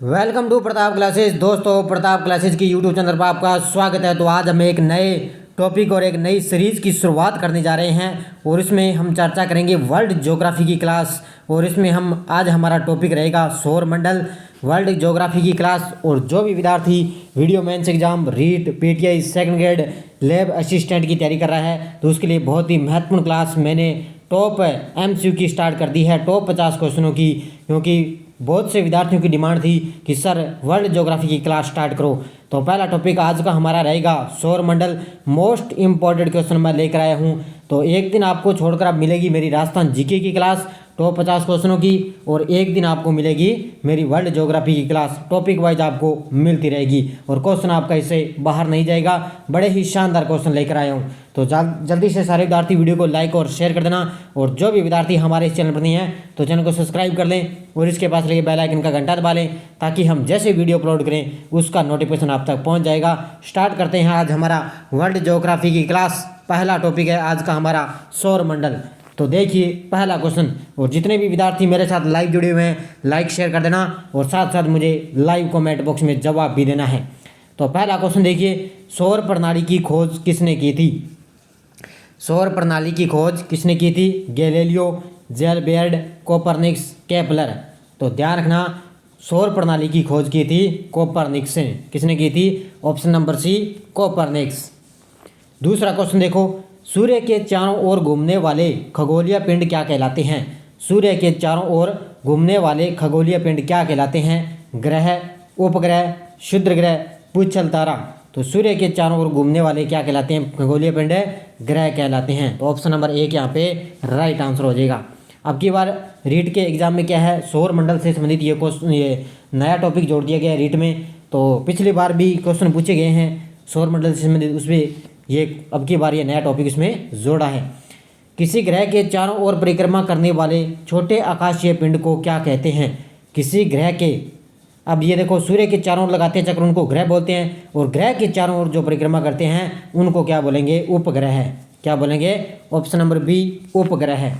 Welcome to Pratap classes. दोस्तों, Pratap classes की YouTube channel पर आपका स्वागत है। तो आज हम एक नए टॉपिक और एक नई सीरीज़ की शुरुआत करने जा रहे हैं और इसमें हम चर्चा करेंगे वर्ल्ड ज्योग्राफी की क्लास। और इसमें हम आज हमारा टॉपिक रहेगा सौर मंडल, वर्ल्ड ज्योग्राफी की क्लास। और जो भी विद्यार्थी video mains exam, REET, PTI, second grade, lab assistant की तैयारी कर रहा है तो उसके लिए बहुत ही महत्वपूर्ण क्लास मैंने टॉप एमसीक्यू की स्टार्ट कर दी है, टॉप 50 क्वेश्चनों की। क्योंकि बहुत से विद्यार्थियों की डिमांड थी कि सर वर्ल्ड ज्योग्राफी की क्लास स्टार्ट करो। तो पहला टॉपिक आज का हमारा रहेगा सौर मंडल। मोस्ट इंपॉर्टेंट क्वेश्चन मैं लेकर आया हूँ। तो एक दिन आपको छोड़कर अब मिलेगी मेरी राजस्थान जीके की क्लास टॉप 50 क्वेश्चनों की, और एक दिन आपको मिलेगी मेरी वर्ल्ड ज्योग्राफी की क्लास। टॉपिक वाइज आपको मिलती रहेगी और क्वेश्चन आपका इससे बाहर नहीं जाएगा। बड़े ही शानदार क्वेश्चन लेकर आया हूँ। तो जल्दी से सारे विद्यार्थी वीडियो को लाइक और शेयर कर देना। और जो भी विद्यार्थी हमारे इस चैनल पर नहीं है तो चैनल को सब्सक्राइब कर लें और इसके पास लगे बेल आइकन का घंटा दबा लें ताकि हम जैसे वीडियो अपलोड करें उसका नोटिफिकेशन आप तक पहुँच जाएगा। स्टार्ट करते हैं आज हमारा वर्ल्ड ज्योग्राफी की क्लास। पहला टॉपिक है आज का हमारा सौर मंडल। तो देखिए पहला क्वेश्चन, और जितने भी विद्यार्थी मेरे साथ लाइव जुड़े हुए हैं लाइक शेयर कर देना और साथ साथ मुझे लाइव कमेंट बॉक्स में जवाब भी देना है। तो पहला क्वेश्चन देखिए, सौर प्रणाली की खोज किसने की थी? सौर प्रणाली की खोज किसने की थी? गैलीलियो, ज़ेलबर्ग, कोपरनिकस, केपलर। तो ध्यान रखना, सौर प्रणाली की खोज की थी कोपरनिकस ने। किसने की थी? Option number C, Copernicus. दूसरा क्वेश्चन देखो, सूर्य के चारों ओर घूमने वाले खगोलीय पिंड क्या कहलाते हैं? सूर्य के चारों ओर घूमने वाले खगोलीय पिंड क्या कहलाते हैं? ग्रह, उपग्रह, क्षुद्र ग्रह, पूच्छल तारा। तो सूर्य के चारों ओर घूमने वाले क्या कहलाते हैं? खगोलीय पिंड ग्रह कहलाते हैं। तो ऑप्शन नंबर एक यहाँ पे राइट आंसर हो जाएगा। अब की बार रीट के एग्जाम में क्या है, सौर मंडल से संबंधित ये नया टॉपिक जोड़ दिया गया है रीट में। तो पिछली बार भी क्वेश्चन पूछे गए हैं सौर मंडल से संबंधित, उसमें ये अब की बार ये नया टॉपिक इसमें जोड़ा है। किसी ग्रह के चारों ओर परिक्रमा करने वाले छोटे आकाशीय पिंड को क्या कहते हैं? किसी ग्रह के, अब ये देखो सूर्य के चारों ओर लगाते हैं चक्र, उनको ग्रह बोलते हैं, और ग्रह के चारों ओर जो परिक्रमा करते हैं उनको क्या बोलेंगे? उपग्रह। क्या बोलेंगे? ऑप्शन नंबर बी, उपग्रह।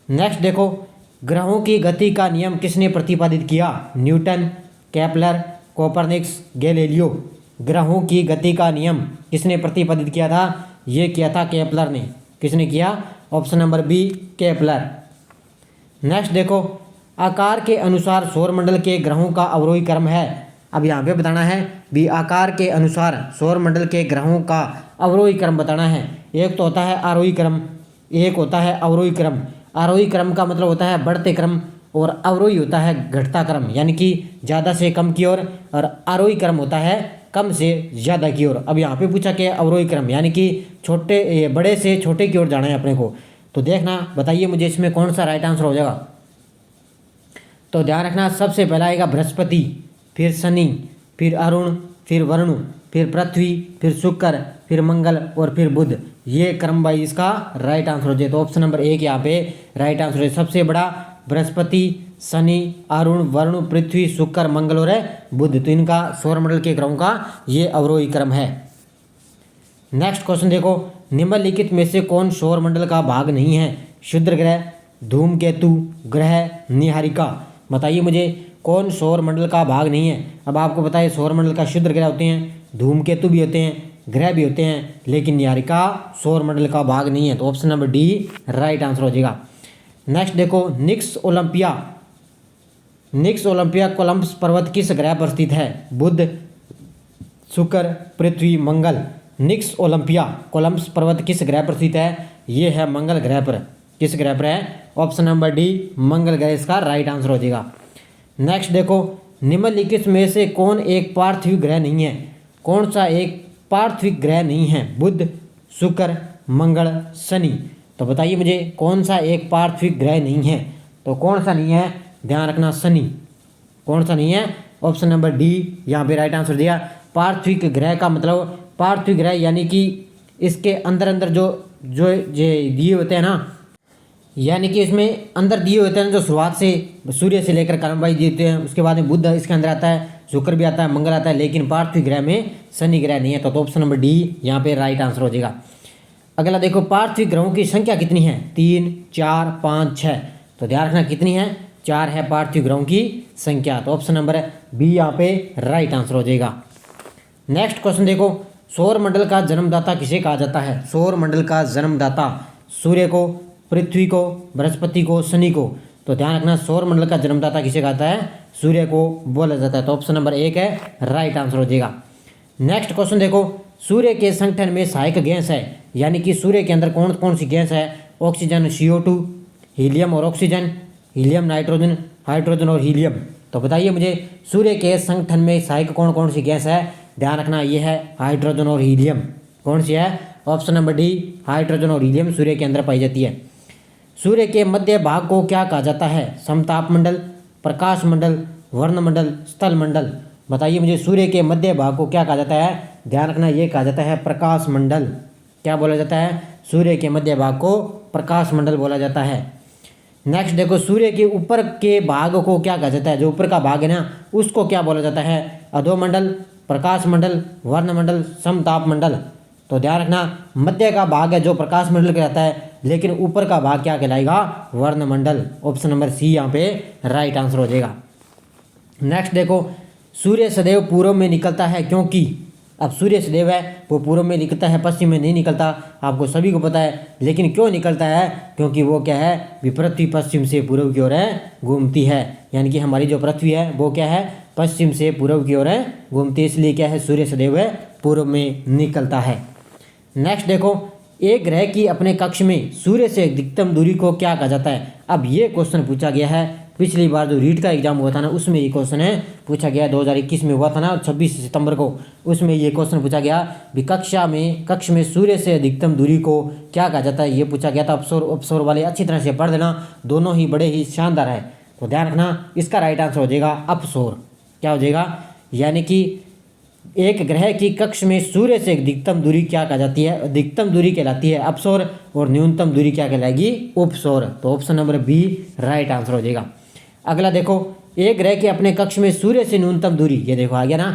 नेक्स्ट देखो, ग्रहों की गति का नियम किसने प्रतिपादित किया? Newton, Kepler, Copernicus, Galileo. ग्रहों की गति का नियम किसने प्रतिपादित किया था? ये किया था केपलर ने। किसने किया? Option number B, Kepler. Next देखो, आकार के अनुसार सौरमंडल के ग्रहों का अवरोही क्रम है। अब यहाँ पे बताना है भी आकार के अनुसार सौरमंडल के ग्रहों का अवरोही क्रम बताना है। एक तो होता है आरोही क्रम, एक होता है अवरोही क्रम। आरोही क्रम का मतलब होता है बढ़ते क्रम और अवरोही होता है घटता क्रम, यानी कि ज़्यादा से कम की ओर, और आरोही क्रम होता है कम से ज़्यादा की ओर। अब यहाँ पे पूछा कि अवरोही क्रम यानी कि बड़े से छोटे की ओर जाना है अपने को। तो देखना, बताइए मुझे इसमें कौन सा राइट आंसर हो जाएगा। तो ध्यान रखना, सबसे पहला आएगा बृहस्पति, फिर शनि, फिर अरुण, फिर वरुण, फिर पृथ्वी, फिर शुक्र, फिर मंगल और फिर बुध। ये क्रम वाइज इसका राइट आंसर हो जाए। तो ऑप्शन नंबर एक यहाँ पे राइट आंसर है। सबसे बड़ा बृहस्पति, शनि, अरुण, वरुण, पृथ्वी, शुक्र, मंगल और बुध। तो इनका सौरमंडल के ग्रहों का ये अवरोही क्रम है। नेक्स्ट क्वेश्चन देखो, निम्नलिखित में से कौन सौरमंडल का भाग नहीं है? क्षुद्र ग्रह, धूमकेतु, ग्रह, निहारिका। बताइए मुझे कौन सौरमंडल का भाग नहीं है। अब आपको पता है सौरमंडल का क्षुद्र ग्रह होते हैं, धूमकेतु भी होते हैं, ग्रह भी होते हैं, लेकिन निहारिका सौरमंडल का भाग नहीं है। तो option number D right answer हो जाएगा। नेक्स्ट देखो, निक्स ओलंपिया कोलंबस पर्वत किस ग्रह पर स्थित है? बुध, शुक्र, पृथ्वी, मंगल। निक्स ओलंपिया कोलंबस पर्वत किस ग्रह पर स्थित है? ये है मंगल ग्रह पर। किस ग्रह पर है? ऑप्शन नंबर डी मंगल ग्रह इसका राइट आंसर हो जाएगा। नेक्स्ट देखो, निम्नलिखित में से कौन एक पार्थिव ग्रह नहीं है? कौन सा एक पार्थिव ग्रह नहीं है? बुध, शुक्र, मंगल, शनि। तो बताइए मुझे कौन सा एक पार्थिव ग्रह नहीं है? तो कौन सा नहीं है? ध्यान रखना, शनि। कौन सा नहीं है? ऑप्शन नंबर डी यहाँ पे राइट आंसर दिया। पार्थिव ग्रह का मतलब, पार्थिव ग्रह यानी कि इसके अंदर अंदर जो जो ये दिए होते हैं ना, यानी कि इसमें अंदर दिए होते हैं जो शुरुआत से सूर्य से लेकर क्रम वाइज दिए होते हैं। उसके बाद में बुध इसके अंदर आता है, शुक्र भी आता है, मंगल आता है, लेकिन पार्थिव ग्रह में शनि ग्रह नहीं है। तो ऑप्शन नंबर डी यहाँ पे राइट आंसर हो जाएगा। अगला देखो, पार्थिव ग्रहों की संख्या कितनी है? 3, 4, 5, 6। तो ध्यान रखना कितनी है? 4 है पार्थिव ग्रहों की संख्या। तो ऑप्शन नंबर बी यहाँ पे राइट आंसर हो जाएगा। नेक्स्ट क्वेश्चन देखो, सौर मंडल का जन्मदाता किसे कहा जाता है? सौर मंडल का जन्मदाता सूर्य को, पृथ्वी को, बृहस्पति को, शनि को। तो ध्यान रखना, सौर मंडल का जन्मदाता किसे कहता है? सूर्य को बोला जाता है। तो ऑप्शन नंबर 1 है राइट आंसर हो जाएगा। नेक्स्ट क्वेश्चन देखो, सूर्य के संगठन में सहायक गैस है, यानी कि सूर्य के अंदर कौन कौन सी गैस है? ऑक्सीजन, CO2, हीलियम और ऑक्सीजन, हीलियम, नाइट्रोजन, हाइड्रोजन और हीलियम। तो बताइए मुझे, सूर्य के संगठन में सहायक कौन कौन सी गैस है? ध्यान रखना, ये है हाइड्रोजन और हीलियम। कौन सी है? ऑप्शन नंबर डी, हाइड्रोजन और हीलियम सूर्य के अंदर पाई जाती है। सूर्य के मध्य भाग को क्या कहा जाता है? समताप मंडल, प्रकाश मंडल, वर्णमंडल, स्थल मंडल। बताइए मुझे, सूर्य के मध्य भाग को क्या कहा जाता है? ध्यान रखना, ये कहा जाता है प्रकाश मंडल। क्या बोला जाता है? सूर्य के मध्य भाग को प्रकाश मंडल बोला जाता है। नेक्स्ट देखो, सूर्य के ऊपर के भाग को क्या कहा जाता है? जो ऊपर का भाग है ना, उसको क्या बोला जाता है? अधोमंडल, प्रकाश मंडल, वर्णमंडल, समताप मंडल। तो ध्यान रखना, मध्य का भाग है जो प्रकाश मंडल कहलाता है, लेकिन ऊपर का भाग क्या कहलाएगा? वर्णमंडल। ऑप्शन नंबर सी यहाँ पे राइट आंसर हो जाएगा। नेक्स्ट देखो, सूर्य सदैव पूर्व में निकलता है क्योंकि। अब सूर्य सदैव है वो पूर्व में निकलता है, पश्चिम में नहीं निकलता, आपको सभी को पता है। लेकिन क्यों निकलता है? क्योंकि वो क्या है? पृथ्वी पश्चिम से पूर्व की ओर घूमती है, यानी कि हमारी जो पृथ्वी है वो क्या है? पश्चिम से पूर्व की ओर घूमती है, इसलिए क्या है? सूर्य सदैव पूर्व में निकलता है। नेक्स्ट देखो, एक ग्रह की अपने कक्ष में सूर्य से अधिकतम दूरी को क्या कहा जाता है? अब ये क्वेश्चन पूछा गया है, पिछली बार जो रीट का एग्जाम हुआ था ना, उसमें ये क्वेश्चन है पूछा गया, 2021 में हुआ था ना, 26 सितंबर को। उसमें ये क्वेश्चन पूछा गया भी कक्ष में सूर्य से अधिकतम दूरी को क्या कहा जाता है, ये पूछा गया था। अपसोर वाले अच्छी तरह से पढ़ देना, दोनों ही बड़े ही शानदार है। तो ध्यान रखना, इसका राइट आंसर हो जाएगा अपसोर। क्या हो जाएगा? यानी कि एक ग्रह की कक्ष में सूर्य से अधिकतम दूरी क्या कहा जाती है? अधिकतम दूरी कहलाती है अपसौर, और न्यूनतम दूरी क्या कहलाएगी? उपसौर। तो option number B right answer हो जाएगा। अगला देखो, एक ग्रह के अपने कक्ष में सूर्य से न्यूनतम दूरी, ये देखो आ गया ना।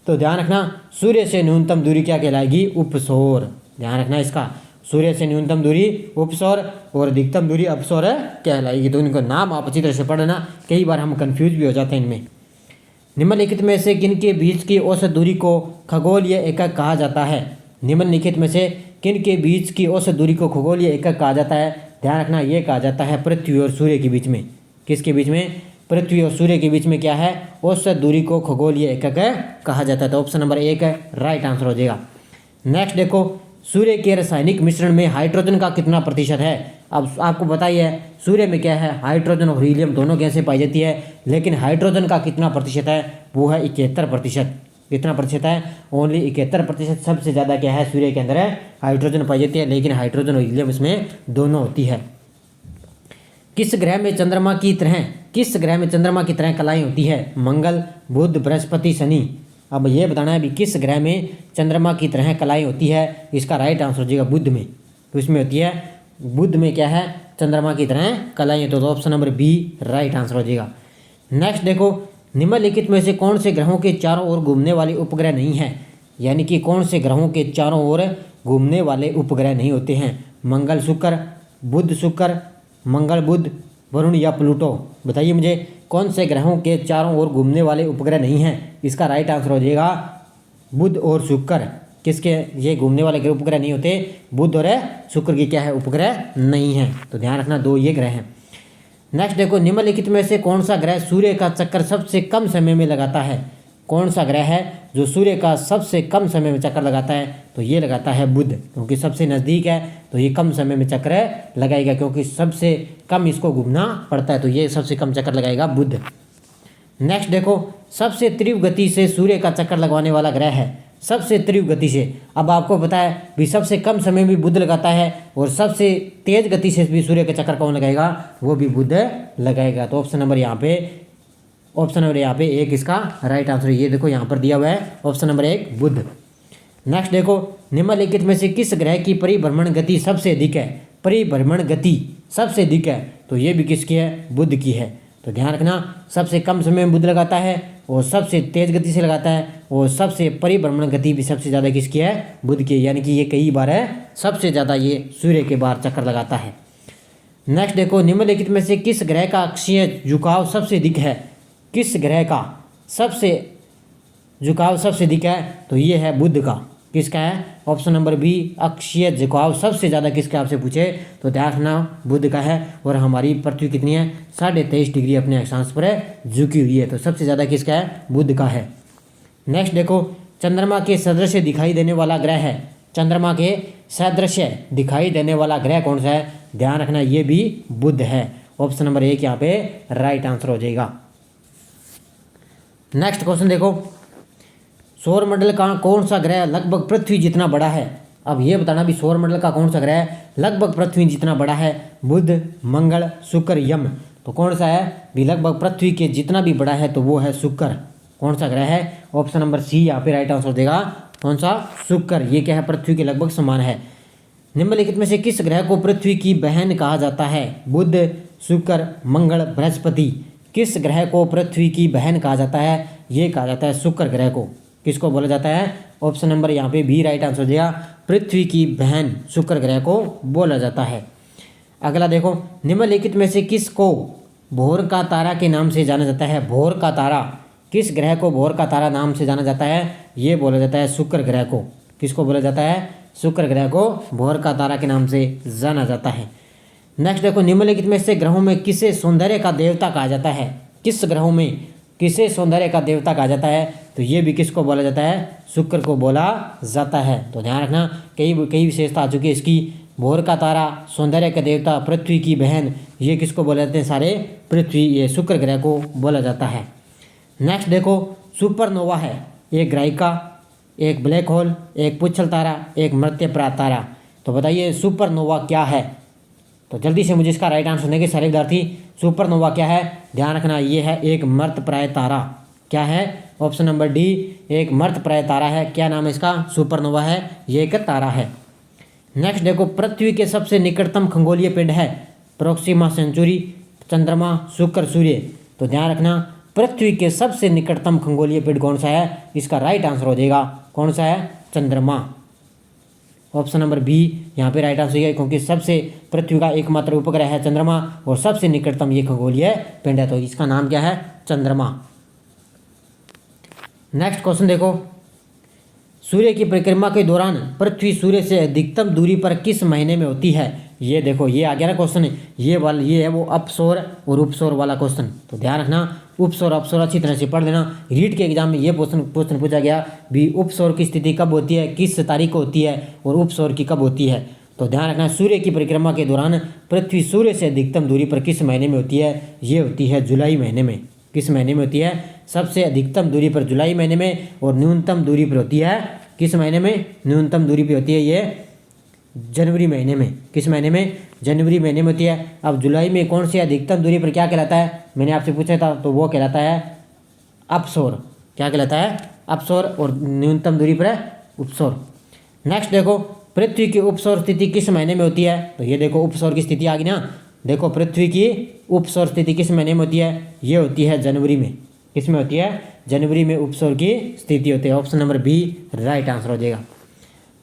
तो ध्यान रखना, सूर्य से न्यूनतम दूरी क्या कहलाएगी? उपसौर। ध्यान रखना इसका, सूर्य से न्यूनतम दूरी उपसौर और अधिकतम दूरी अपसौर कहलाएगी। तो इनको नाम आप अच्छी तरह से पढ़ना, कई बार हम कंफ्यूज भी हो जाते हैं इनमें। निम्नलिखित में से किन के बीच की औसत दूरी को खगोलीय एकक कहा जाता है? निम्नलिखित में से किन के बीच की औसत दूरी को खगोलीय एकक कहा जाता है? ध्यान रखना, ये कहा जाता है पृथ्वी और सूर्य के बीच में। किसके बीच में? पृथ्वी और सूर्य के बीच में क्या है? औसत दूरी को खगोलीय एकक कहा जाता है। तो ऑप्शन नंबर 1 राइट आंसर हो जाएगा। नेक्स्ट देखो, सूर्य के रासायनिक मिश्रण में हाइड्रोजन का कितना प्रतिशत है? अब आपको बताइए, सूर्य में क्या है? हाइड्रोजन और हीलियम दोनों गैसें पाई जाती है, लेकिन हाइड्रोजन का कितना प्रतिशत है? वो है 71%। कितना प्रतिशत है? ओनली 71%। सबसे ज़्यादा क्या है? सूर्य के अंदर है हाइड्रोजन पाई जाती है, लेकिन हाइड्रोजन और हीलियम इसमें दोनों होती है। किस ग्रह में चंद्रमा की तरह कलाएं होती है? मंगल, बुध, बृहस्पति, शनि। अब ये बताना है भी किस ग्रह में चंद्रमा की तरह कलाएं होती है? इसका राइट आंसर हो जाएगा बुध में। तो इसमें होती है, बुध में क्या है? चंद्रमा की तरह कलाएं। तो option number B right answer हो जाएगा। नेक्स्ट देखो, निम्नलिखित में से कौन से ग्रहों के चारों ओर घूमने वाले उपग्रह नहीं है? यानी कि कौन से ग्रहों के चारों ओर घूमने वाले उपग्रह नहीं होते हैं? मंगल, शुक्र, बुध, शुक्र, मंगल, बुध, वरुण या प्लूटो। बताइए मुझे, कौन से ग्रहों के चारों ओर घूमने वाले उपग्रह नहीं हैं? इसका राइट आंसर हो जाएगा बुध और शुक्र। किसके ये घूमने वाले ग्रह उपग्रह नहीं होते? बुध और शुक्र की क्या है? उपग्रह नहीं है। तो ध्यान रखना, 2 ये ग्रह हैं। नेक्स्ट देखो, निम्नलिखित में से कौन सा ग्रह सूर्य का चक्कर सबसे कम समय में लगाता है? कौन सा ग्रह है जो सूर्य का सबसे कम समय में चक्कर लगाता है? तो ये लगाता है बुध, क्योंकि सबसे नज़दीक है तो ये कम समय में चक्कर लगाएगा, क्योंकि सबसे कम इसको घूमना पड़ता है, तो ये सबसे कम चक्कर लगाएगा बुध। नेक्स्ट देखो, सबसे तीव्र गति से सूर्य का चक्कर लगवाने वाला ग्रह है, सबसे तीव्र गति से। अब आपको पता है भी सबसे कम समय में बुध लगाता है, और सबसे तेज गति से भी सूर्य का चक्कर कौन लगाएगा? वो भी बुध लगाएगा। तो ऑप्शन नंबर यहाँ पे 1 इसका राइट आंसर। ये देखो यहाँ पर दिया हुआ है ऑप्शन नंबर 1 बुध। नेक्स्ट देखो, निम्नलिखित में से किस ग्रह की परिभ्रमण गति सबसे अधिक है? परिभ्रमण गति सबसे अधिक है, तो ये भी किसकी है? बुध की है। तो ध्यान रखना, सबसे कम समय में बुध लगाता है, और सबसे तेज गति से लगाता है, और सबसे परिभ्रमण गति भी सबसे ज़्यादा किसकी है? बुध की। यानी कि ये कई बार है सबसे ज़्यादा ये सूर्य के बाहर चक्कर लगाता है। नेक्स्ट देखो, निम्नलिखित में से किस ग्रह का अक्षीय झुकाव सबसे अधिक है? किस ग्रह का सबसे झुकाव सबसे अधिक है? तो ये है बुध का। किसका है? ऑप्शन नंबर बी, अक्षीय झुकाव सबसे ज़्यादा किसका आपसे पूछे तो ध्यान रखना बुध का है। और हमारी पृथ्वी कितनी है? 23.5 डिग्री अपने अक्षांश पर झुकी हुई है। तो सबसे ज़्यादा किसका है? बुध का है। नेक्स्ट देखो, चंद्रमा के सदृश दिखाई देने वाला ग्रह है। चंद्रमा के सदृश दिखाई देने वाला ग्रह कौन सा है? ध्यान रखना ये भी बुध है। ऑप्शन नंबर 1 यहाँ पे राइट आंसर हो जाएगा। नेक्स्ट क्वेश्चन देखो, सौरमंडल का कौन सा ग्रह लगभग पृथ्वी जितना बड़ा है? अब ये बताना भी सौरमंडल का कौन सा ग्रह लगभग पृथ्वी जितना बड़ा है? बुध, मंगल, शुक्र, यम। तो कौन सा है भी लगभग पृथ्वी के जितना भी बड़ा है? तो वो है शुक्र। कौन सा ग्रह है? ऑप्शन नंबर सी यहाँ पे राइट आंसर देगा। कौन सा? शुक्र। ये क्या है? पृथ्वी के लगभग समान है। निम्नलिखित में से किस ग्रह को पृथ्वी की बहन कहा जाता है? बुध, शुक्र, मंगल, बृहस्पति। किस ग्रह को पृथ्वी की बहन कहा जाता है? ये कहा जाता है शुक्र ग्रह को। किसको बोला जाता है? ऑप्शन नंबर यहाँ पे बी राइट आंसर दिया। पृथ्वी की बहन शुक्र ग्रह को बोला जाता है। अगला देखो, निम्नलिखित में से किसको भोर का तारा के नाम से जाना जाता है? भोर का तारा, किस ग्रह को भोर का तारा नाम से जाना जाता है? ये बोला जाता है शुक्र ग्रह को। किसको बोला जाता है? शुक्र ग्रह को भोर का तारा के नाम से जाना जाता है। नेक्स्ट देखो, निम्नलिखित में से ग्रहों में किसे सौंदर्य का देवता कहा जाता है? किस ग्रहों में किसे सौंदर्य का देवता कहा जाता है? तो ये भी किसको बोला जाता है? शुक्र को बोला जाता है। तो ध्यान रखना कई विशेषता आ चुकी है इसकी। भोर का तारा, सौंदर्य का देवता, पृथ्वी की बहन, ये किसको बोले जाते हैं? सारे पृथ्वी, ये शुक्र ग्रह को बोला जाता है। नेक्स्ट देखो, सुपरनोवा है एक ग्राहिका, एक ब्लैक होल, एक पुच्छल तारा, एक मृत्यप्राय तारा। तो बताइए सुपरनोवा क्या है? तो जल्दी से मुझे इसका राइट आंसर देंगे सारे विद्यार्थी। सुपरनोवा क्या है? ध्यान रखना ये है एक मृतप्राय तारा। क्या है? ऑप्शन नंबर डी, एक मृतप्राय तारा है। क्या नाम है इसका? सुपरनोवा है, ये एक तारा है। नेक्स्ट देखो, पृथ्वी के सबसे निकटतम खगोलीय पिंड है? प्रोक्सिमा सेंचुरी, चंद्रमा, शुक्र, सूर्य। तो ध्यान रखना पृथ्वी के सबसे निकटतम खगोलीय पिंड कौन सा है? इसका राइट आंसर हो जाएगा कौन सा है? चंद्रमा। ऑप्शन नंबर बी यहाँ पे राइट आंसर है, क्योंकि सबसे पृथ्वी का एकमात्र उपग्रह है चंद्रमा और सबसे निकटतम ये खगोलीय पिंड है। तो इसका नाम क्या है? चंद्रमा। नेक्स्ट क्वेश्चन देखो, सूर्य की परिक्रमा के दौरान पृथ्वी सूर्य से अधिकतम दूरी पर किस महीने में होती है? ये देखो ये आ गया ना क्वेश्चन, ये है वो अपसौर और उपसौर वाला क्वेश्चन। तो ध्यान रखना उपसौर अपसौर अच्छी तरह से पढ़ लेना। रीट के एग्जाम में ये क्वेश्चन पूछा गया भी उपसौर की स्थिति कब होती है, किस तारीख को होती है, और उपसौर की कब होती है। तो ध्यान रखना सूर्य की परिक्रमा के दौरान पृथ्वी सूर्य से अधिकतम दूरी पर किस महीने में होती है? ये होती है जुलाई महीने में। किस महीने में होती है? सबसे अधिकतम दूरी पर जुलाई महीने में, और न्यूनतम दूरी पर होती है किस महीने में? न्यूनतम दूरी पर होती है ये जनवरी महीने में। किस महीने में? जनवरी महीने में होती है। अब जुलाई में कौन सी अधिकतम दूरी पर क्या कहलाता है? मैंने आपसे पूछा था, तो वो कहलाता है अपसौर। क्या कहलाता है? अपसौर। और न्यूनतम दूरी पर है उपसौर। नेक्स्ट देखो, पृथ्वी की उपसौर स्थिति किस महीने में होती है? तो ये देखो उपसौर की स्थिति आ गई ना। देखो पृथ्वी की उपसौर स्थिति किस महीने में होती है? ये होती है जनवरी में। किस में होती है? जनवरी में उपसौर की स्थिति होती है। Option number B right answer हो जाएगा।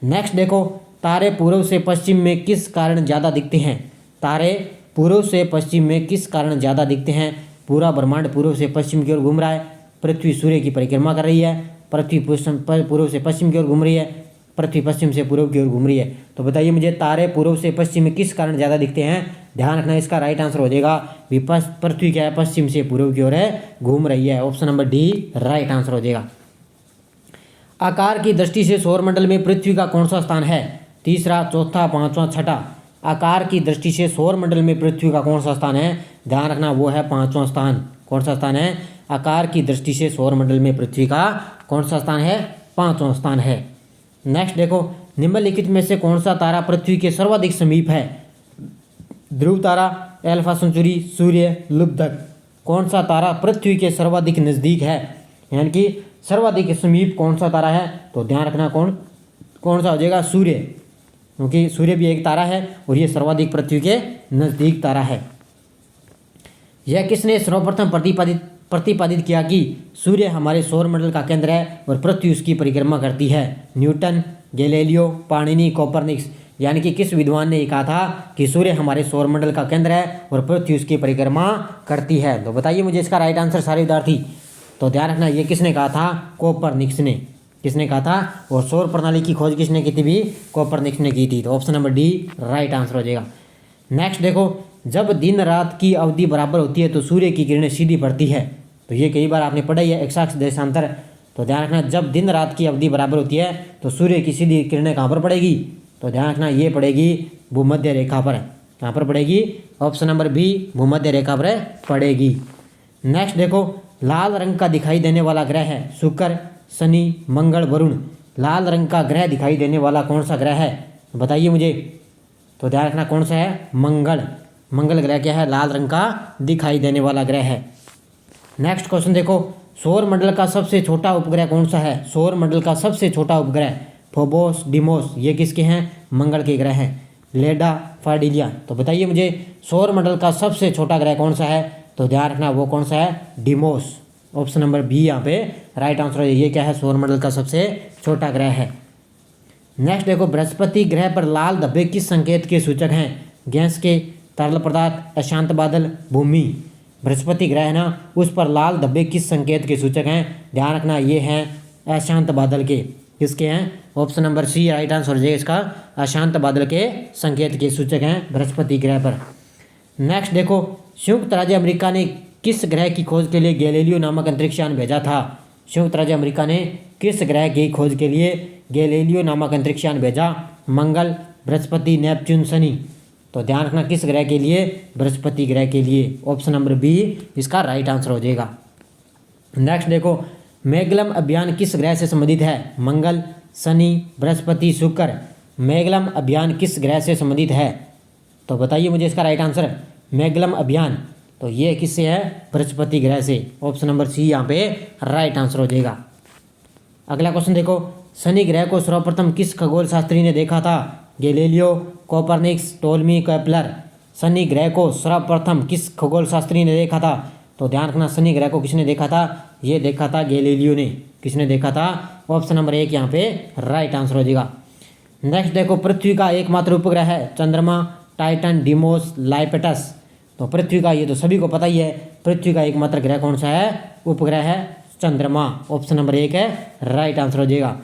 नेक्स्ट देखो, तारे पूर्व से पश्चिम में किस कारण ज़्यादा दिखते हैं? तारे पूर्व से पश्चिम में किस कारण ज़्यादा दिखते हैं? पूरा ब्रह्मांड पूर्व से पश्चिम की ओर घूम रहा है, पृथ्वी सूर्य की परिक्रमा कर रही है, पृथ्वी पूर्व से पश्चिम की ओर घूम रही है, पृथ्वी पश्चिम से पूर्व की ओर घूम रही है। तो बताइए मुझे तारे पूर्व से पश्चिम में किस कारण ज़्यादा दिखते हैं? ध्यान रखना इसका राइट आंसर हो जाएगा पृथ्वी क्या है? पश्चिम से पूर्व की ओर घूम रही है। Option number D right answer हो जाएगा। आकार की दृष्टि से सौरमंडल में पृथ्वी का कौन सा स्थान है? तीसरा, चौथा, पांचवा, छठा। आकार की दृष्टि से सौरमंडल में पृथ्वी का कौन सा स्थान है? ध्यान रखना वो है पांचवा स्थान। कौन सा स्थान है? आकार की दृष्टि से सौरमंडल में पृथ्वी का कौन सा स्थान है? पांचवा स्थान है। नेक्स्ट देखो, निम्नलिखित में से कौन सा तारा पृथ्वी के सर्वाधिक समीप है? ध्रुव तारा, अल्फा सेंचुरी, सूर्य, लुब्धक। कौन सा तारा पृथ्वी के सर्वाधिक नज़दीक है, यानी कि सर्वाधिक समीप कौन सा तारा है? तो ध्यान रखना कौन सा हो जाएगा? सूर्य, क्योंकि सूर्य भी एक तारा है और ये सर्वाधिक पृथ्वी के नज़दीक तारा है। यह किसने सर्वप्रथम प्रतिपादित किया कि सूर्य हमारे सौरमंडल का केंद्र है और पृथ्वी उसकी परिक्रमा करती है? Newton, Galileo, Panini, Copernicus. यानी कि किस विद्वान ने ये कहा था कि सूर्य हमारे सौरमंडल का केंद्र है और पृथ्वी उसकी परिक्रमा करती है। तो बताइए मुझे इसका राइट आंसर सारे विद्यार्थी। तो ध्यान रखना, ये किसने कहा था? कोपरनिकस ने। किसने कहा था? और सौर प्रणाली की खोज किसने की थी भी? कोपरनिकस ने की थी। तो option number D right answer हो जाएगा। नेक्स्ट देखो, जब दिन रात की अवधि बराबर होती है तो सूर्य की किरणें सीधी पड़ती है। तो ये कई बार आपने पढ़ा ही है, एक्साक्स देशांतर। तो ध्यान रखना, जब दिन रात की अवधि बराबर होती है तो सूर्य की सीधी किरणें कहाँ पर पड़ेगी? तो ध्यान रखना, ये पड़ेगी भूमध्य रेखा पर। कहाँ पर पड़ेगी? ऑप्शन नंबर बी भूमध्य रेखा पर पड़ेगी। नेक्स्ट देखो, लाल रंग का दिखाई देने वाला ग्रह है शुक्र, शनि, मंगल, वरुण। लाल रंग का ग्रह दिखाई देने वाला कौन सा ग्रह है? बताइए मुझे। तो ध्यान रखना, कौन सा है? मंगल। मंगल ग्रह क्या है? लाल रंग का दिखाई देने वाला ग्रह है। नेक्स्ट क्वेश्चन देखो, सौर मंडल का सबसे छोटा उपग्रह कौन सा है? सौर मंडल का सबसे छोटा उपग्रह फोबोस, डिमोस, ये किसके हैं? मंगल के ग्रह हैं। लेडा, फार्डिलिया। तो बताइए मुझे, सौर मंडल का सबसे छोटा ग्रह कौन सा है? तो ध्यान रखना, वो कौन सा है? डिमोस। ऑप्शन नंबर बी यहाँ पे राइट आंसर है। ये क्या है? सौर मंडल का सबसे छोटा ग्रह है। नेक्स्ट देखो, बृहस्पति ग्रह पर लाल धब्बे किस संकेत के सूचक हैं? गैस के, तरल पदार्थ, अशांत बादल, भूमि। बृहस्पति ग्रह है ना, उस पर लाल धब्बे किस संकेत के सूचक हैं? ध्यान रखना, ये हैं अशांत बादल के। किसके हैं? Option number C right answer हो जाएगा इसका। अशांत बादल के संकेत के सूचक हैं बृहस्पति ग्रह पर। नेक्स्ट देखो, संयुक्त राज्य अमेरिका ने किस ग्रह की खोज के लिए गैलीलियो नामक अंतरिक्ष यान भेजा था? संयुक्त राज्य अमेरिका ने किस ग्रह की खोज के लिए गैलीलियो नामक अंतरिक्ष यान भेजा? मंगल, बृहस्पति, नेपच्यून, शनि। तो ध्यान रखना, किस ग्रह के लिए? बृहस्पति ग्रह के लिए। ऑप्शन नंबर बी इसका राइट आंसर हो जाएगा। नेक्स्ट देखो, मैगेलन अभियान किस ग्रह से संबंधित है? मंगल, शनि, बृहस्पति, शुक्र। मैगेलन अभियान किस ग्रह से संबंधित है? तो बताइए मुझे इसका राइट आंसर। मैगेलन अभियान, तो ये किससे है? बृहस्पति ग्रह से। ऑप्शन नंबर सी यहाँ पे राइट आंसर हो जाएगा। अगला क्वेश्चन देखो, शनि ग्रह को सर्वप्रथम किस खगोल शास्त्री ने देखा था? Galileo, Copernicus, Ptolemy, Kepler. शनि ग्रह को सर्वप्रथम किस खगोल शास्त्री ने देखा था? तो ध्यान रखना, शनि ग्रह को किसने देखा था? ये देखा था गैलीलियो ने। किसने देखा था? ऑप्शन नंबर एक यहाँ पे राइट आंसर हो जाएगा। नेक्स्ट देखो, पृथ्वी का एकमात्र उपग्रह है चंद्रमा, टाइटन, डिमोस, लाइपेटस। तो पृथ्वी का, ये तो सभी को पता ही है, पृथ्वी का एकमात्र ग्रह कौन सा है? उपग्रह है चंद्रमा। ऑप्शन नंबर एक है राइट आंसर हो जाएगा।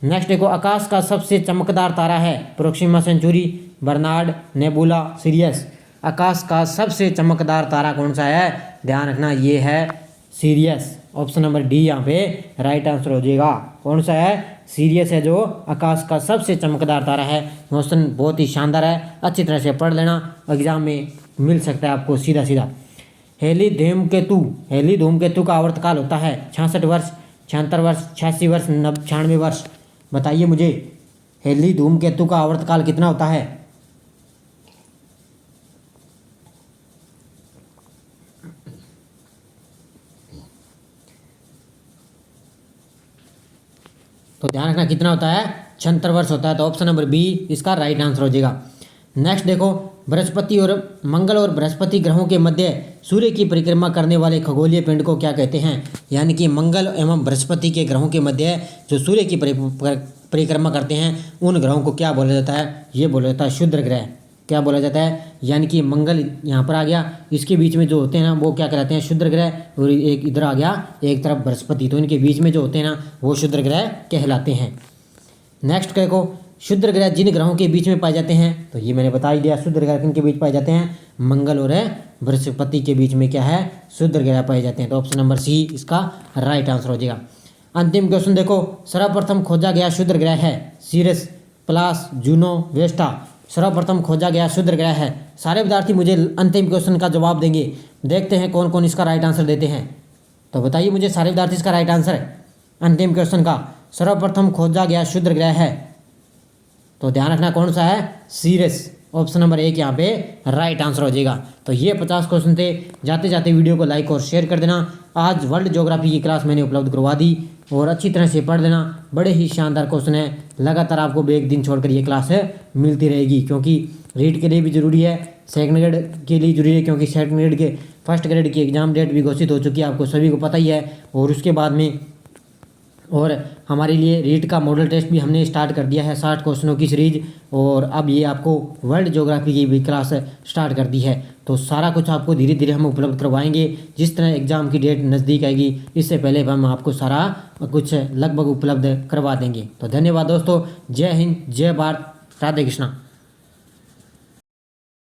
नेक्स्ट देखो, आकाश का सबसे चमकदार तारा है Proxima Centauri, Barnard, nebula, Sirius. आकाश का सबसे चमकदार तारा कौन सा है? ध्यान रखना, ये है सीरियस। ऑप्शन नंबर डी यहाँ पे राइट आंसर हो जाएगा। कौन सा है? सीरियस है जो आकाश का सबसे चमकदार तारा है। क्वेश्चन बहुत ही शानदार है, अच्छी तरह से पढ़ लेना, एग्जाम में मिल सकता है आपको सीधा सीधा। हेली धूमकेतु का आवर्तकाल होता है 66 वर्ष, 76 वर्ष, 86 वर्ष, 96 वर्ष। बताइए मुझे, हेली धूमकेतु का आवर्तकाल कितना होता है? तो ध्यान रखना, कितना होता है? 76 वर्ष होता है। तो ऑप्शन नंबर बी इसका राइट आंसर हो जाएगा। नेक्स्ट देखो, बृहस्पति और मंगल और बृहस्पति ग्रहों के मध्य सूर्य की परिक्रमा करने वाले खगोलीय पिंड को क्या कहते हैं? यानी कि मंगल एवं बृहस्पति के ग्रहों के मध्य जो सूर्य की परिक्रमा करते हैं उन ग्रहों को क्या बोला जाता है? ये बोला जाता है क्षुद्र ग्रह। क्या बोला जाता है? यानी कि मंगल यहाँ पर आ गया, इसके बीच में जो होते हैं ना वो क्या कहलाते हैं? क्षुद्र ग्रह। और एक इधर आ गया एक तरफ बृहस्पति, तो इनके बीच में जो होते हैं ना वो क्षुद्र ग्रह कहलाते हैं। नेक्स्ट देखो, क्षुद्र ग्रह जिन ग्रहों के बीच में पाए जाते हैं, तो ये मैंने बता ही दिया, क्षुद्र ग्रह किनके बीच पाए जाते हैं? मंगल और बृहस्पति के बीच में क्या है? क्षुद्र ग्रह पाए जाते हैं। तो ऑप्शन नंबर सी इसका राइट आंसर हो जाएगा। अंतिम क्वेश्चन देखो, सर्वप्रथम खोजा गया क्षुद्र ग्रह है सीरस, प्लास, जूनो, वेस्टा। सर्वप्रथम खोजा गया क्षुद्र ग्रह है। सारे विद्यार्थी मुझे अंतिम क्वेश्चन का जवाब देंगे, देखते हैं कौन कौन इसका राइट आंसर देते हैं। तो बताइए मुझे सारे विद्यार्थी इसका राइट आंसर अंतिम क्वेश्चन का। सर्वप्रथम खोजा गया क्षुद्र ग्रह है, तो ध्यान रखना कौन सा है? सीरस। ऑप्शन नंबर एक यहाँ पे राइट आंसर हो जाएगा। तो ये 50 क्वेश्चन थे। जाते जाते वीडियो को लाइक और शेयर कर देना। आज वर्ल्ड ज्योग्राफी की क्लास मैंने उपलब्ध करवा दी और अच्छी तरह से पढ़ लेना। बड़े ही शानदार क्वेश्चन है, लगातार आपको एक दिन छोड़कर ये क्लास मिलती रहेगी, क्योंकि रीट के लिए भी जरूरी है, सेकंड ग्रेड के लिए जरूरी है, क्योंकि सेकंड ग्रेड के फर्स्ट ग्रेड की एग्जाम डेट भी घोषित हो चुकी है, आपको सभी को पता ही है। और उसके बाद में और हमारे लिए रीट का मॉडल टेस्ट भी हमने स्टार्ट कर दिया है 60 क्वेश्चनों की सीरीज। और अब ये आपको वर्ल्ड ज्योग्राफी की भी क्लास स्टार्ट कर दी है। तो सारा कुछ आपको धीरे धीरे हम उपलब्ध करवाएंगे। जिस तरह एग्ज़ाम की डेट नज़दीक आएगी इससे पहले हम आपको सारा कुछ लगभग उपलब्ध करवा देंगे। तो धन्यवाद दोस्तों। जय हिंद, जय भारत, राधे कृष्णा।